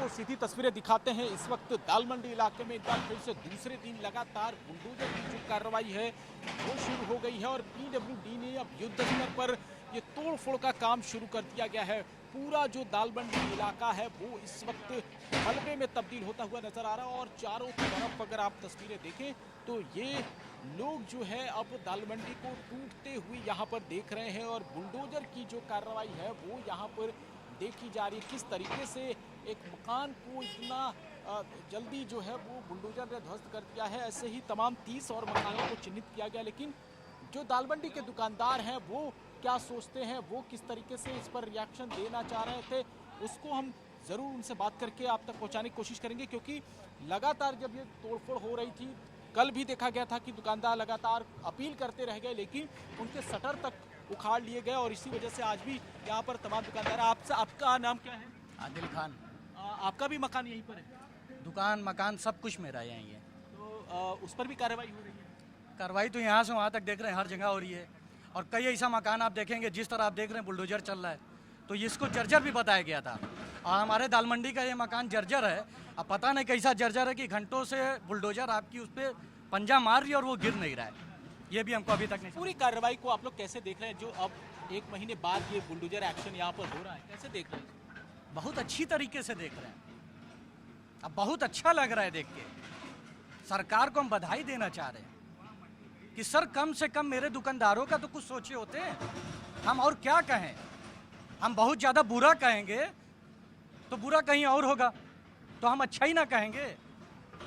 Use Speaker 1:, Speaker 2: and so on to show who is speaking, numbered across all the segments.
Speaker 1: आपको सीधी तस्वीरें दिखाते हैं। इस वक्त दाल मंडी इलाके में एक बार फिर से दूसरे दिन लगातार बुलडोजर की जो कार्रवाई है वो शुरू हो गई है और पीडब्ल्यूडी ने अब युद्ध स्तर पर ये तोड़फोड़ का काम शुरू कर दिया गया है। पूरा जो दाल मंडी इलाका है वो इस वक्त मलबे में तब्दील होता हुआ नजर आ रहा है और चारों तरफ अगर आप तस्वीरें देखें तो ये लोग जो है अब दाल मंडी को टूटते हुए यहाँ पर देख रहे हैं और बुलडोजर की जो कार्रवाई है वो यहाँ पर देखी जा रही है। किस तरीके से एक मकान को इतना जल्दी जो है वो बुलडोजर ने ध्वस्त कर दिया है। ऐसे ही तमाम 30 और मकानों को चिन्हित किया गया, लेकिन जो दाल मंडी के दुकानदार हैं वो क्या सोचते हैं, वो किस तरीके से इस पर रिएक्शन देना चाह रहे थे, उसको हम ज़रूर उनसे बात करके आप तक पहुंचाने की कोशिश करेंगे। क्योंकि लगातार जब ये तोड़फोड़ हो रही थी, कल भी देखा गया था कि दुकानदार लगातार अपील करते रह गए, लेकिन उनके शटर तक उखाड़ लिए गए और इसी वजह से आज भी यहाँ पर तमाम दुकानदार। आपका नाम क्या है?
Speaker 2: आदिल खान।
Speaker 1: आपका भी मकान यहीं पर है?
Speaker 2: दुकान मकान सब कुछ मेरा यहीं है।
Speaker 1: तो उस पर भी कार्रवाई हो रही है?
Speaker 2: कार्रवाई तो यहाँ से वहाँ तक देख रहे हैं, हर जगह हो रही है। और कई ऐसा मकान आप देखेंगे जिस तरह आप देख रहे हैं बुलडोजर चल रहा है, तो इसको जर्जर भी बताया गया था। और हमारे दाल मंडी का ये मकान जर्जर है। अब पता नहीं कैसा जर्जर है कि घंटों से बुलडोजर आपकी उस पर पंजा मार रही है और वो गिर नहीं रहा है। ये भी हमको अभी तक नहीं।
Speaker 1: पूरी कार्रवाई को आप लोग कैसे देख रहे हैं, जो अब 1 महीने बाद ये बुलडोजर एक्शन यहाँ पर हो रहा है, कैसे देख रहे हैं?
Speaker 2: बहुत अच्छी तरीके से देख रहे हैं। अब बहुत अच्छा लग रहा है देख के। सरकार को हम बधाई देना चाह रहे हैं कि सर कम से कम मेरे दुकानदारों का तो कुछ सोचे होते हैं। हम और क्या कहें, हम बहुत ज़्यादा बुरा कहेंगे तो बुरा कहीं और होगा, तो हम अच्छा ही ना कहेंगे।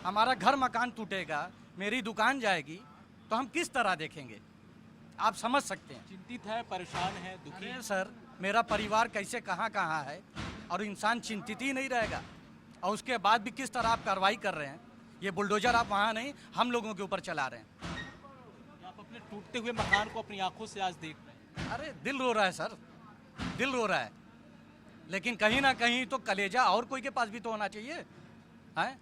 Speaker 2: हमारा घर मकान टूटेगा, मेरी दुकान जाएगी, तो हम किस तरह देखेंगे, आप समझ सकते हैं।
Speaker 1: चिंतित है, परेशान है, दुखी है।
Speaker 2: सर मेरा परिवार कैसे कहाँ कहाँ है और इंसान चिंतित ही नहीं रहेगा। और उसके बाद भी किस तरह आप कार्रवाई कर रहे हैं। ये बुलडोजर आप वहाँ नहीं, हम लोगों के ऊपर चला रहे हैं।
Speaker 1: आप अपने टूटते हुए मकान को अपनी आंखों से आज देख रहे हैं।
Speaker 2: अरे दिल रो रहा है सर, दिल रो रहा है। लेकिन कहीं ना कहीं तो कलेजा और कोई के पास भी तो होना चाहिए है।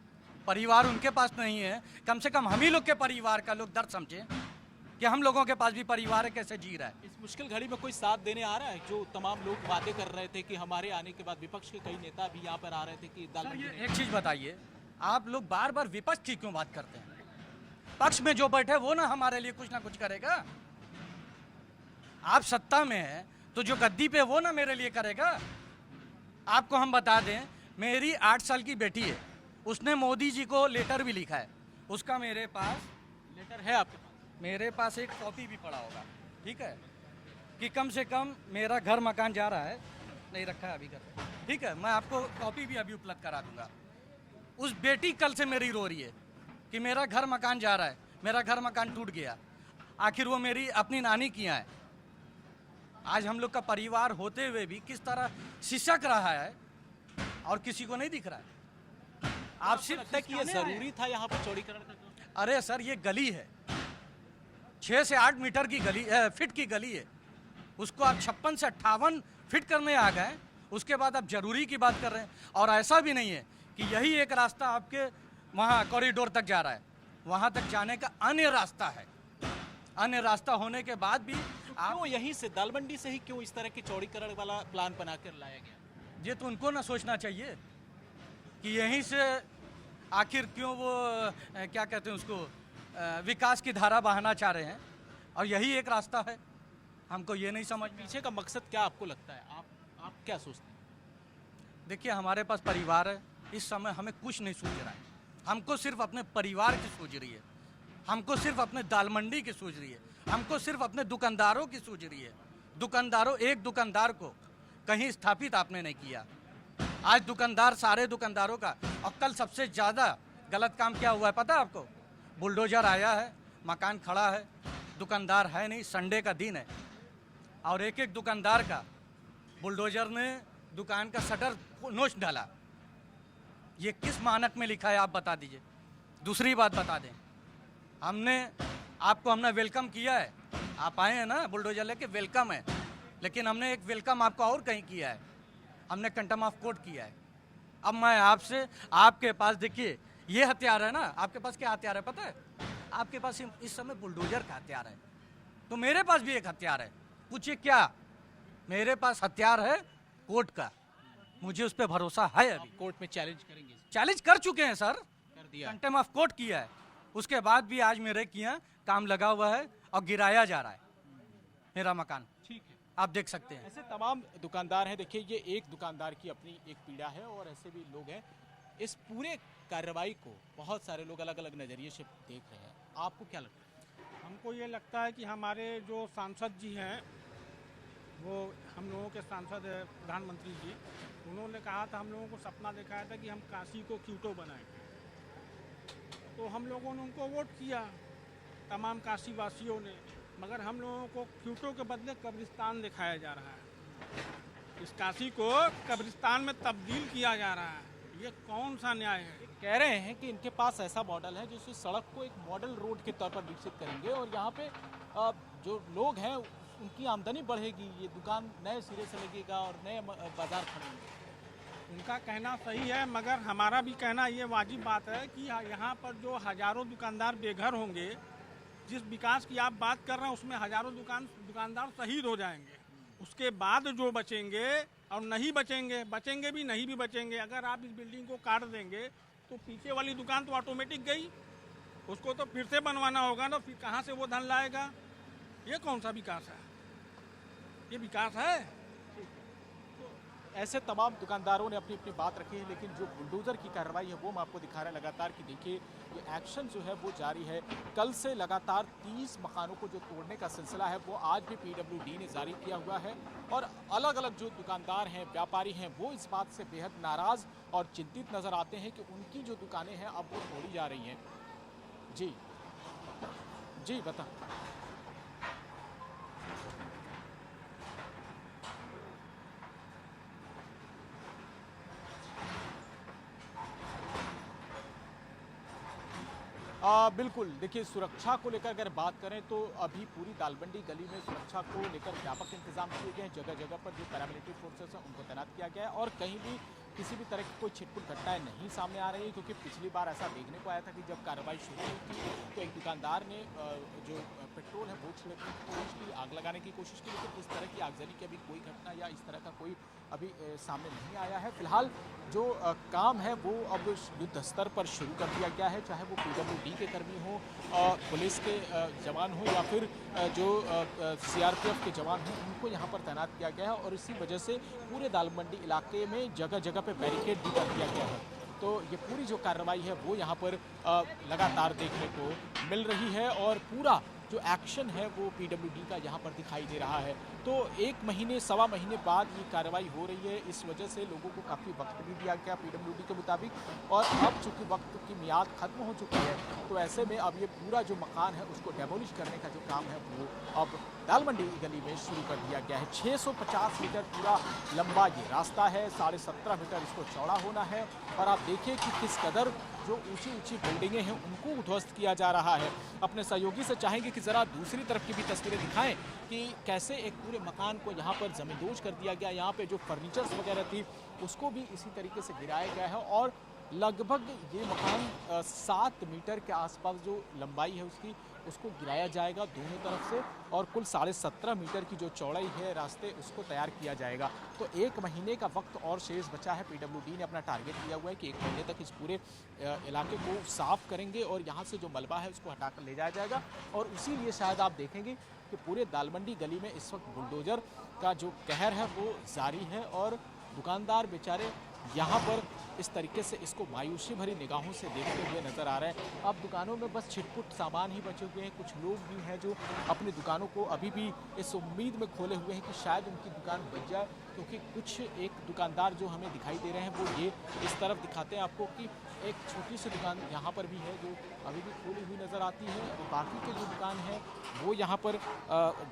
Speaker 2: परिवार उनके पास नहीं है, कम से कम हम ही लोग के परिवार का लोग दर्द समझे कि हम लोगों के पास भी परिवार है, कैसे जी रहा है।
Speaker 1: इस मुश्किल घड़ी में कोई साथ देने आ रहा है? जो तमाम लोग वादे कर रहे थे कि हमारे आने के बाद विपक्ष के कई नेता भी यहाँ पर आ रहे थे कि दाल मंडी में।
Speaker 2: एक चीज बताइए, आप लोग बार बार विपक्ष की क्यों बात करते हैं? पक्ष में जो बैठे वो ना हमारे लिए कुछ ना कुछ करेगा। आप सत्ता में है तो जो गद्दी पे वो ना मेरे लिए करेगा। आपको हम बता दें, मेरी 8 साल की बेटी है, उसने मोदी जी को लेटर भी लिखा है। उसका मेरे पास
Speaker 1: लेटर है आपके पास?
Speaker 2: मेरे पास एक कॉपी भी पड़ा होगा, ठीक है, कि कम से कम मेरा घर मकान जा रहा है, नहीं रखा है अभी घर, ठीक है। मैं आपको कॉपी भी अभी उपलब्ध करा दूंगा। उस बेटी कल से मेरी रो रही है कि मेरा घर मकान जा रहा है, मेरा घर मकान टूट गया। आखिर वो मेरी अपनी नानी की है। आज हम लोग का परिवार होते हुए भी किस तरह सिसक रहा है और किसी को नहीं दिख रहा है। आप सिर्फ
Speaker 1: लगता है कि ये जरूरी था यहाँ पर चौड़ीकरण का?
Speaker 2: अरे सर ये गली है, 6 से 8 मीटर की गली फीट की गली है, उसको आप 56 से 58 फीट करने आ गए। उसके बाद आप जरूरी की बात कर रहे हैं। और ऐसा भी नहीं है कि यही एक रास्ता आपके वहाँ कॉरिडोर तक जा रहा है, वहाँ तक जाने का अन्य रास्ता है। अन्य रास्ता होने के बाद भी
Speaker 1: क्यों यहीं से दाल मंडी से ही क्यों इस तरह के चौड़ीकरण वाला प्लान बनाकर लाया गया?
Speaker 2: ये तो उनको ना सोचना चाहिए कि यहीं से आखिर क्यों वो क्या कहते हैं उसको विकास की धारा बहाना चाह रहे हैं और यही एक रास्ता है। हमको ये नहीं समझ।
Speaker 1: पीछे का मकसद क्या आपको लगता है? आप क्या सोचते हैं?
Speaker 2: देखिए हमारे पास परिवार है, इस समय हमें कुछ नहीं सूझ रहा है। हमको सिर्फ अपने परिवार की सूझ रही है, हमको सिर्फ अपने दाल मंडी की सूझ रही है, हमको सिर्फ अपने दुकानदारों की सूझ रही है। दुकानदारों, एक दुकानदार को कहीं स्थापित आपने नहीं किया। आज दुकानदार, सारे दुकानदारों का, और कल सबसे ज़्यादा गलत काम क्या हुआ है पता है आपको? बुलडोजर आया है, मकान खड़ा है, दुकानदार है नहीं, संडे का दिन है, और एक एक दुकानदार का बुलडोजर ने दुकान का शटर नोच डाला। ये किस मानक में लिखा है आप बता दीजिए। दूसरी बात बता दें, हमने वेलकम किया है, आप आए हैं ना बुलडोजर लेके, वेलकम है, लेकिन हमने एक वेलकम आपको और कहीं किया है, हमने कंटेम्प्ट ऑफ कोर्ट किया है। अब मैं आपसे, आपके पास देखिए ये हथियार है ना, आपके पास क्या हथियार है पता है? आपके पास इस समय बुलडोजर का हथियार है, तो मेरे पास भी एक हथियार है। पूछिए क्या? मेरे पास हथियार है कोर्ट का, मुझे उस पर भरोसा है। अभी
Speaker 1: कोर्ट में चैलेंज करेंगे?
Speaker 2: चैलेंज कर चुके हैं सर,
Speaker 1: कर दिया।
Speaker 2: कंटेम्प्ट ऑफ कोर्ट किया है, उसके बाद भी आज मेरे किया काम लगा हुआ है और गिराया जा रहा है मेरा मकान।
Speaker 1: ठीक है,
Speaker 2: आप देख सकते हैं।
Speaker 1: ऐसे तमाम दुकानदार हैं। देखिए, ये एक दुकानदार की अपनी एक पीड़ा है और ऐसे भी लोग हैं। इस पूरे कार्रवाई को बहुत सारे लोग अलग अलग नज़रिए से देख रहे हैं। आपको क्या लगता है?
Speaker 3: हमको ये लगता है कि हमारे जो सांसद जी हैं, वो हम लोगों के सांसद है प्रधानमंत्री जी, उन्होंने कहा था, हम लोगों को सपना दिखाया था कि हम काशी को क्यूटो बनाएंगे। तो हम लोगों ने उनको वोट किया, तमाम काशी वासियों ने, मगर हम लोगों को क्यूटो के बदले कब्रिस्तान दिखाया जा रहा है। इस काशी को कब्रिस्तान में तब्दील किया जा रहा है। ये कौन सा न्याय है?
Speaker 1: कह रहे हैं कि इनके पास ऐसा मॉडल है जिस सड़क को एक मॉडल रोड के तौर पर विकसित करेंगे और यहाँ पे जो लोग हैं उनकी आमदनी बढ़ेगी, ये दुकान नए सिरे से लगेगा और नए बाजार खुलेंगे।
Speaker 3: उनका कहना सही है, मगर हमारा भी कहना ये वाजिब बात है कि यहाँ पर जो हजारों दुकानदार बेघर होंगे, जिस विकास की आप बात कर रहे हैं उसमें हजारों दुकानदार शहीद हो जाएंगे। उसके बाद जो बचेंगे और नहीं बचेंगे भी नहीं भी बचेंगे। अगर आप इस बिल्डिंग को काट देंगे तो पीछे वाली दुकान तो ऑटोमेटिक गई, उसको तो फिर से बनवाना होगा ना, फिर कहाँ से वो धन लाएगा? ये कौन सा विकास है? ये विकास है?
Speaker 1: ऐसे तमाम दुकानदारों ने अपनी अपनी बात रखी है, लेकिन जो बुलडोजर की कार्रवाई है वो हम आपको दिखा रहे हैं लगातार कि देखिए ये एक्शन जो है वो जारी है। कल से लगातार 30 मकानों को जो तोड़ने का सिलसिला है वो आज भी पीडब्ल्यूडी ने जारी किया हुआ है और अलग अलग जो दुकानदार हैं, व्यापारी हैं, वो इस बात से बेहद नाराज़ और चिंतित नज़र आते हैं कि उनकी जो दुकानें हैं अब वो तोड़ी जा रही हैं। जी जी बता। बिल्कुल, देखिए सुरक्षा को लेकर अगर बात करें तो अभी पूरी दालमंडी गली में सुरक्षा को लेकर व्यापक इंतजाम किए गए हैं। जगह जगह पर जो पैरामिलिट्री फोर्सेस हैं उनको तैनात किया गया है और कहीं भी किसी भी तरह की कोई छिटपुट घटनाएं नहीं सामने आ रही है, क्योंकि पिछली बार ऐसा देखने को आया था कि जब कार्रवाई शुरू हुई थी तो एक दुकानदार ने जो पेट्रोल है वो छिड़कने की कोशिश की, आग लगाने की कोशिश की, लेकिन इस तरह की आगजनी की अभी कोई घटना या इस तरह का कोई अभी सामने नहीं आया है। फिलहाल जो काम है वो अब युद्ध स्तर पर शुरू कर दिया गया है, चाहे वो पीडब्ल्यूडी के कर्मी हो, पुलिस के जवान हो या फिर जो सीआरपीएफ के जवान हैं, उनको यहाँ पर तैनात किया गया है और इसी वजह से पूरे दालमंडी इलाके में जगह जगह पे बैरिकेड भी कर दिया गया है। तो ये पूरी जो कार्रवाई है वो यहाँ पर लगातार देखने को मिल रही है और पूरा जो एक्शन है वो पीडब्ल्यूडी का यहाँ पर दिखाई दे रहा है। तो 1 महीने सवा महीने बाद ये कार्रवाई हो रही है, इस वजह से लोगों को काफ़ी वक्त भी दिया गया पीडब्ल्यूडी के मुताबिक और अब चूँकि वक्त की मियाद खत्म हो चुकी है तो ऐसे में अब ये पूरा जो मकान है उसको डेमोलिश करने का जो काम है वो अब दालमंडी गली में शुरू कर दिया गया है। 650 मीटर पूरा लंबा ये रास्ता है, 17.5 मीटर इसको चौड़ा होना है और आप देखिए कि किस कदर जो ऊंची ऊंची बिल्डिंगें हैं उनको उध्वस्त किया जा रहा है। अपने सहयोगी से चाहेंगे कि ज़रा दूसरी तरफ की भी तस्वीरें दिखाएं कि कैसे एक पूरे मकान को यहाँ पर ज़मींदोज कर दिया गया। यहाँ पे जो फर्नीचर्स वगैरह थी उसको भी इसी तरीके से गिराया गया है और लगभग ये मकान 7 मीटर के आसपास जो लंबाई है उसको गिराया जाएगा दोनों तरफ से और कुल 17.5 मीटर की जो चौड़ाई है रास्ते उसको तैयार किया जाएगा। तो 1 महीने का वक्त और शेष बचा है। पीडब्ल्यूडी ने अपना टारगेट दिया हुआ है कि 1 महीने तक इस पूरे इलाके को साफ करेंगे और यहाँ से जो मलबा है उसको हटाकर ले जाया जाएगा और इसीलिए शायद आप देखेंगे कि पूरे दालमंडी गली में इस वक्त बुलडोजर का जो कहर है वो जारी है और दुकानदार बेचारे यहाँ पर इस तरीके से इसको मायूसी भरी निगाहों से देखते हुए नज़र आ रहे हैं। अब दुकानों में बस छिटपुट सामान ही बचे हुए हैं। कुछ लोग भी हैं जो अपनी दुकानों को अभी भी इस उम्मीद में खोले हुए हैं कि शायद उनकी दुकान बच जाए, क्योंकि कुछ एक दुकानदार जो हमें दिखाई दे रहे हैं वो ये इस तरफ दिखाते हैं आपको कि एक छोटी सी दुकान यहाँ पर भी है जो अभी भी खोली हुई नज़र आती है। बाकी के जो दुकान है वो यहाँ पर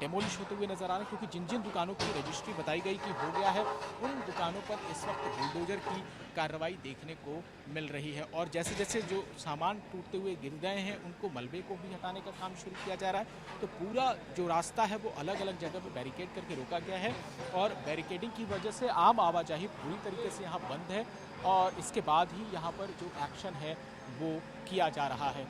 Speaker 1: डेमोलिश होते हुए नज़र आ रहे हैं, क्योंकि जिन जिन दुकानों की रजिस्ट्री बताई गई कि हो गया है उन दुकानों पर इस वक्त बुलडोजर की कार्रवाई देखने को मिल रही है और जैसे जैसे जो सामान टूटते हुए गिर गए हैं उनको मलबे को भी हटाने का काम शुरू किया जा रहा है। तो पूरा जो रास्ता है वो अलग अलग जगह पे बैरिकेड करके रोका गया है और बैरिकेडिंग की वजह से आम आवाजाही पूरी तरीके से यहाँ बंद है और इसके बाद ही यहाँ पर जो एक्शन है वो किया जा रहा है।